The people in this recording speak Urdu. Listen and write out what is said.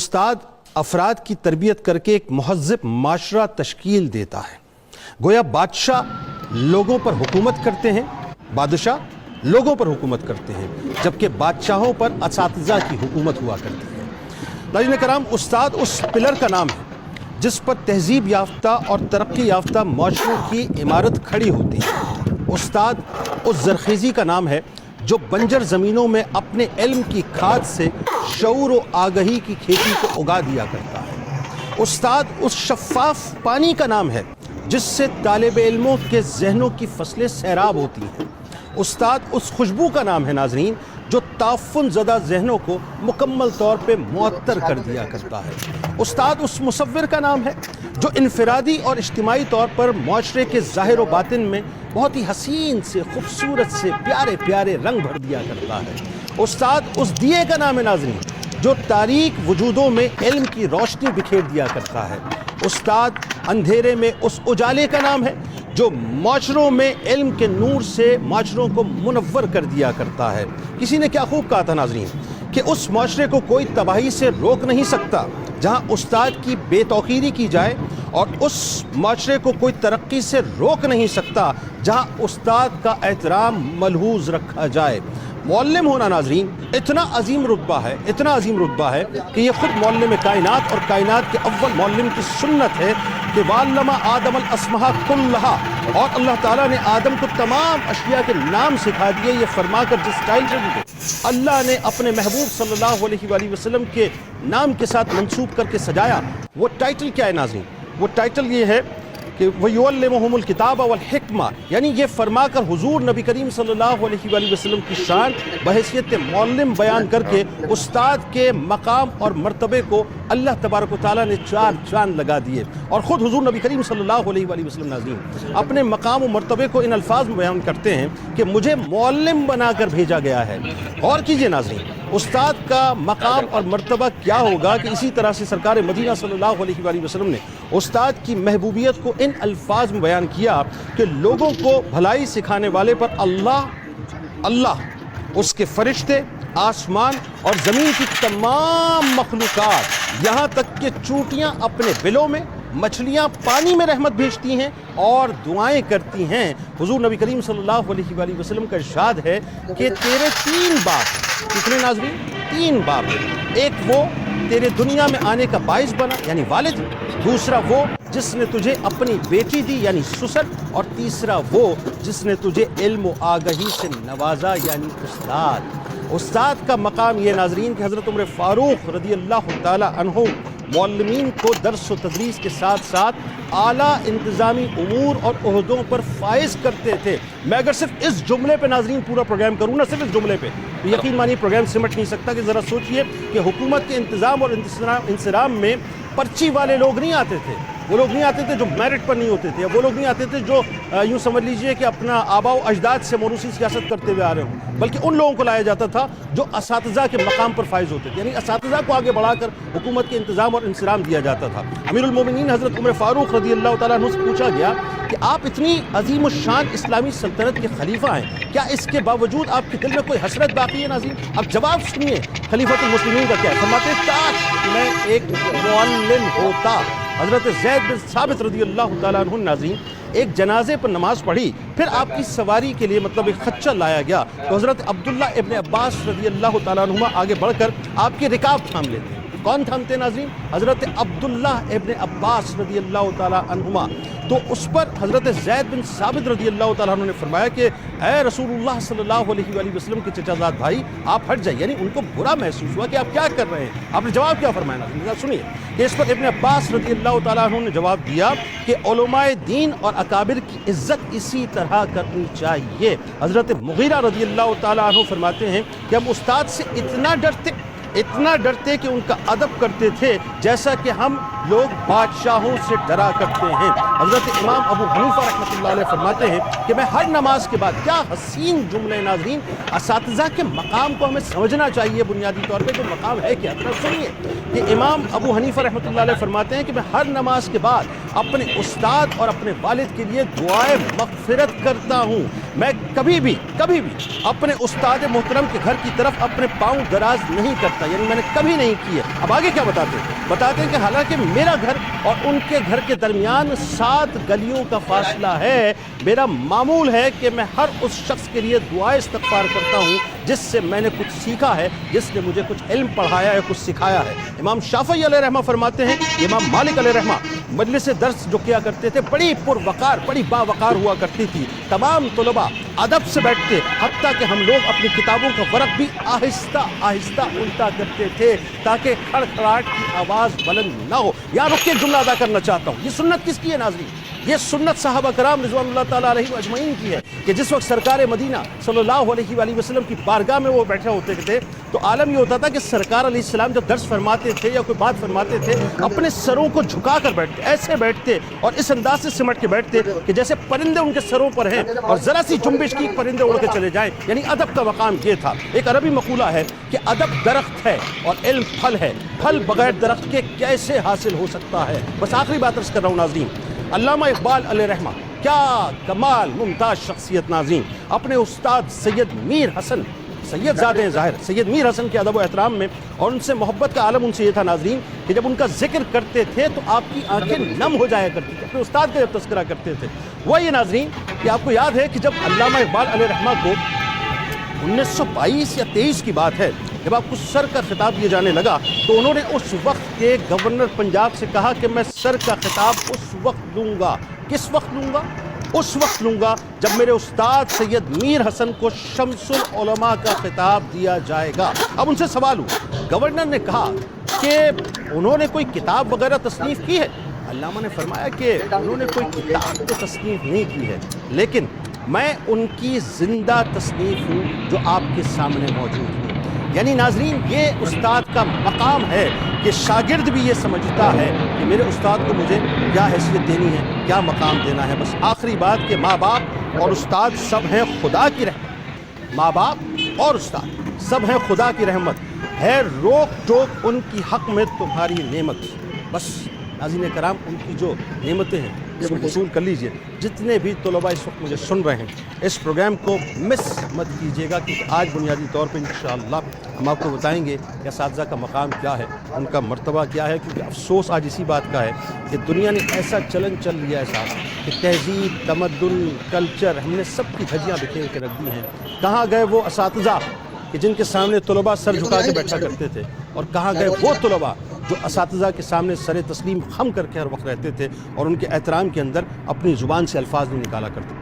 استاد افراد کی تربیت کر کے ایک مہذب معاشرہ تشکیل دیتا ہے۔ گویا بادشاہ لوگوں پر حکومت کرتے ہیں، بادشاہ لوگوں پر حکومت کرتے ہیں، جبکہ بادشاہوں پر اساتذہ کی حکومت ہوا کرتی ہے۔ ناظرین کرام، استاد اس پلر کا نام ہے جس پر تہذیب یافتہ اور ترقی یافتہ معاشروں کی عمارت کھڑی ہوتی ہے۔ استاد اس زرخیزی کا نام ہے جو بنجر زمینوں میں اپنے علم کی کھاد سے شعور و آگہی کی کھیتی کو اگا دیا کرتا ہے۔ استاد اس شفاف پانی کا نام ہے جس سے طالب علموں کے ذہنوں کی فصلیں سیراب ہوتی ہیں۔ استاد اس خوشبو کا نام ہے ناظرین جو تعفن زدہ ذہنوں کو مکمل طور پہ معطر کر دیا کرتا ہے۔ استاد اس مصور کا نام ہے جو انفرادی اور اجتماعی طور پر معاشرے کے ظاہر و باطن میں بہت ہی حسین سے، خوبصورت سے پیارے پیارے رنگ بھر دیا کرتا ہے۔ استاد اس دیے کا نام ہے ناظرین جو تاریک وجودوں میں علم کی روشنی بکھیر دیا کرتا ہے۔ استاد اندھیرے میں اس اجالے کا نام ہے جو معاشروں میں علم کے نور سے معاشروں کو منور کر دیا کرتا ہے۔ کسی نے کیا خوب کہا تھا ناظرین کہ اس معاشرے کو کوئی تباہی سے روک نہیں سکتا جہاں استاد کی بے توقیری کی جائے، اور اس معاشرے کو کوئی ترقی سے روک نہیں سکتا جہاں استاد کا احترام ملحوظ رکھا جائے۔ معلم ہونا ناظرین اتنا عظیم رتبہ ہے، اتنا عظیم رتبہ ہے کہ یہ خود معلم کائنات اور کائنات کے اول معلم کی سنت ہے کہ وَعَلَّمَ آدَمَ الْأَسْمَاءَ كُلَّهَا، اور اللہ تعالیٰ نے آدم کو تمام اشیاء کے نام سکھا دیے۔ یہ فرما کر جس ٹائٹل کو اللہ نے اپنے محبوب صلی اللہ علیہ وآلہ وسلم کے نام کے ساتھ منسوب کر کے سجایا، وہ ٹائٹل کیا ہے ناظرین؟ وہ ٹائٹل یہ ہے کہ وَيُعَلِّمُهُمُ الْكِتَابَ وَالْحِكْمَةَ، یعنی یہ فرما کر حضور نبی کریم صلی اللہ علیہ وآلہ وسلم کی شان بحیثیت معلم بیان کر کے استاد کے مقام اور مرتبے کو اللہ تبارک و تعالیٰ نے چار چاند لگا دیے۔ اور خود حضور نبی کریم صلی اللہ علیہ وآلہ وسلم ناظرین اپنے مقام و مرتبے کو ان الفاظ میں بیان کرتے ہیں کہ مجھے معلم بنا کر بھیجا گیا ہے۔ اور کیجئے ناظرین، استاد کا مقام اور مرتبہ کیا ہوگا کہ اسی طرح سے سرکار مدینہ صلی اللہ علیہ وآلہ وسلم نے استاد کی محبوبیت کو ان الفاظ میں بیان کیا کہ لوگوں کو بھلائی سکھانے والے پر اللہ، اس کے فرشتے، آسمان اور زمین کی تمام مخلوقات، یہاں تک کہ چونٹیاں اپنے بلوں میں، مچھلیاں پانی میں رحمت بھیجتی ہیں اور دعائیں کرتی ہیں۔ حضور نبی کریم صلی اللہ علیہ وآلہ وسلم کا ارشاد ہے کہ تیرے تین باپ ہیں۔ کتنے ناظرین؟ تین باپ ہیں۔ ایک وہ تیرے دنیا میں آنے کا باعث بنا یعنی والد، دوسرا وہ جس نے تجھے اپنی بیٹی دی یعنی سسر، اور تیسرا وہ جس نے تجھے علم و آگہی سے نوازا یعنی استاد۔ استاد کا مقام یہ ناظرین کہ حضرت عمر فاروق رضی اللہ تعالی عنہ معلمین کو درس و تدریس کے ساتھ ساتھ اعلیٰ انتظامی امور اور عہدوں پر فائز کرتے تھے۔ میں اگر صرف اس جملے پہ ناظرین پورا پروگرام کروں نا، صرف اس جملے پہ، یقین مانی پروگرام سمٹ نہیں سکتا کہ ذرا سوچئے کہ حکومت کے انتظام اور انصرام میں پرچی والے لوگ نہیں آتے تھے، وہ لوگ نہیں آتے تھے جو میرٹ پر نہیں ہوتے تھے، وہ لوگ نہیں آتے تھے جو یوں سمجھ لیجئے کہ اپنا آباء و اجداد سے موروثی سیاست کرتے ہوئے آ رہے ہوں، بلکہ ان لوگوں کو لایا جاتا تھا جو اساتذہ کے مقام پر فائز ہوتے تھے، یعنی اساتذہ کو آگے بڑھا کر حکومت کے انتظام اور انصرام دیا جاتا تھا۔ امیر المومنین حضرت عمر فاروق رضی اللہ تعالیٰ عنہ سے پوچھا گیا کہ آپ اتنی عظیم الشان اسلامی سلطنت کے خلیفہ ہیں، کیا اس کے باوجود آپ کے دل میں کوئی حسرت باقی ہے ناظرین؟ اب جواب سنیے خلیفۃ المسلمین کا کیا ہے۔ فرماتے ہیں کاش میں ایک معلم ہوتا۔ حضرت زید بن ثابت رضی اللہ تعالیٰ عنہ ناظرین ایک جنازے پر نماز پڑھی، پھر آپ کی سواری کے لیے مطلب ایک خچر لایا گیا تو حضرت عبداللہ ابن عباس رضی اللہ تعالیٰ عنہ آگے بڑھ کر آپ کی رکاب تھام لیتے ہیں۔ کون تھامتے ناظرین؟ حضرت عبداللہ ابن عباس رضی اللہ تعالیٰ عنہما۔ تو اس پر حضرت زید بن ثابت رضی اللہ تعالیٰ عنہ نے فرمایا کہ اے رسول اللہ صلی اللہ علیہ وآلہ وسلم کے چچا زاد بھائی آپ ہٹ جائیں، یعنی ان کو برا محسوس ہوا کہ آپ کیا کر رہے ہیں۔ آپ نے جواب کیا فرمایا ناظرین؟ سنیے کہ اس پر ابن عباس رضی اللہ تعالیٰ عنہ نے جواب دیا کہ علماء دین اور اکابر کی عزت اسی طرح کرنی چاہیے۔ حضرت مغیرہ رضی اللہ تعالیٰ عنہ فرماتے ہیں کہ ہم استاد سے اتنا ڈرتے کہ ان کا ادب کرتے تھے جیسا کہ ہم لوگ بادشاہوں سے ڈرا کرتے ہیں۔ حضرت امام ابو حنیفہ رحمۃ اللہ علیہ فرماتے ہیں کہ میں ہر نماز کے بعد، کیا حسین جملے ناظرین، اساتذہ کے مقام کو ہمیں سمجھنا چاہیے بنیادی طور پہ، جو مقام ہے کیا؟ طرف سنیے کہ امام ابو حنیفہ رحمۃ اللہ علیہ فرماتے ہیں کہ میں ہر نماز کے بعد اپنے استاد اور اپنے والد کے لیے دعائے مغفرت کرتا ہوں۔ میں کبھی بھی اپنے استاد محترم کے گھر کی طرف اپنے پاؤں دراز نہیں کرتا، یعنی میں نے کبھی نہیں کی ہے۔ اب آگے کیا بتاتے ہیں کہ حالانکہ میرا گھر اور ان کے گھر کے درمیان 7 گلیوں کا فاصلہ ہے، میرا معمول ہے کہ میں ہر اس شخص کے لیے دعائے استغفار کرتا ہوں جس سے میں نے کچھ سیکھا ہے، جس نے مجھے کچھ علم پڑھایا ہے، کچھ سکھایا ہے۔ امام شافعی علیہ رحمہ فرماتے ہیں، امام مالک علیہ رحمہ مجلس درس جو کیا کرتے تھے بڑی پروقار، بڑی باوقار ہوا کرتی تھی۔ تمام طلباء ادب سے بیٹھتے، حتیٰ کہ ہم لوگ اپنی کتابوں کا ورق بھی آہستہ آہستہ الٹا کرتے تھے تاکہ کھڑکھڑاہٹ کی آواز بلند نہ ہو۔ یہاں رک کے جملہ ادا کرنا چاہتا ہوں، یہ سنت کس کی ہے ناظرین؟ یہ سنت صحابہ کرام رضوان اللہ تعالیٰ علیہ اجمعین کی ہے کہ جس وقت سرکار مدینہ صلی اللہ علیہ وآلہ وسلم کی بارگاہ میں وہ بیٹھے ہوتے تھے تو عالم یہ ہوتا تھا کہ سرکار علیہ السلام جب درس فرماتے تھے یا کوئی بات فرماتے تھے اپنے سروں کو جھکا کر بیٹھتے، ایسے بیٹھتے اور اس انداز سے سمٹ کے بیٹھتے کہ جیسے پرندے ان کے سروں پر ہیں اور ذرا سی جنبش کی پرندے اڑ کے چلے جائیں، یعنی ادب کا مقام یہ تھا۔ ایک عربی مقولہ ہے کہ ادب درخت ہے اور علم پھل ہے، پھل بغیر درخت کے کیسے حاصل ہو سکتا ہے؟ بس آخری بات عرض کر رہا ہوں ناظرین، علامہ اقبال علیہ رحمہ کیا کمال ممتاز شخصیت ناظرین، اپنے استاد سید میر حسن، سید زادے ظاہر سید میر حسن کے ادب و احترام میں اور ان سے محبت کا عالم ان سے یہ تھا ناظرین کہ جب ان کا ذکر کرتے تھے تو آپ کی آنکھیں نم ہو جایا کرتی تھی۔ اپنے استاد کا جب تذکرہ کرتے تھے وہ یہ ناظرین کہ آپ کو یاد ہے کہ جب علامہ اقبال علیہ رحمہ کو 1922 یا 23 کی بات ہے، جب آپ کو سر کا خطاب دیا جانے لگا تو انہوں نے اس وقت کے گورنر پنجاب سے کہا کہ میں سر کا خطاب اس وقت لوں گا۔ کس وقت لوں گا؟ اس وقت لوں گا جب میرے استاد سید میر حسن کو شمس العلماء کا خطاب دیا جائے گا۔ اب ان سے سوال ہوا، گورنر نے کہا کہ انہوں نے کوئی کتاب وغیرہ تصنیف کی ہے؟ علامہ نے فرمایا کہ انہوں نے کوئی کتاب تو تصنیف نہیں کی ہے، لیکن میں ان کی زندہ تصنیف ہوں جو آپ کے سامنے موجود ہوں۔ یعنی ناظرین یہ استاد کا مقام ہے کہ شاگرد بھی یہ سمجھتا ہے کہ میرے استاد کو مجھے کیا حیثیت دینی ہے، کیا مقام دینا ہے۔ بس آخری بات کہ ماں باپ اور استاد سب ہیں خدا کی رحمت، ماں باپ اور استاد سب ہیں خدا کی رحمت، ہے روک ٹوک ان کی حق میں تمہاری نعمت۔ بس ناظرین کرام ان کی جو نعمتیں ہیں اس کو وصول کر لیجئے۔ جتنے بھی طلباء اس وقت مجھے سن رہے ہیں اس پروگرام کو مس مت کیجیے گا، کیونکہ آج بنیادی طور پہ انشاءاللہ ہم آپ کو بتائیں گے کہ اساتذہ کا مقام کیا ہے، ان کا مرتبہ کیا ہے، کیونکہ افسوس آج اسی بات کا ہے کہ دنیا نے ایسا چلن چل لیا ہے صاحب کہ تہذیب، تمدن، کلچر ہم نے سب کی دھجیاں بکھیر کے رکھ دی ہیں۔ کہاں گئے وہ اساتذہ کہ جن کے سامنے طلباء سر جھکا کے بیٹھا کرتے تھے، اور کہاں گئے وہ طلباء جو اساتذہ کے سامنے سر تسلیم خم کر کے ہر وقت رہتے تھے اور ان کے احترام کے اندر اپنی زبان سے الفاظ نہیں نکالا کرتے۔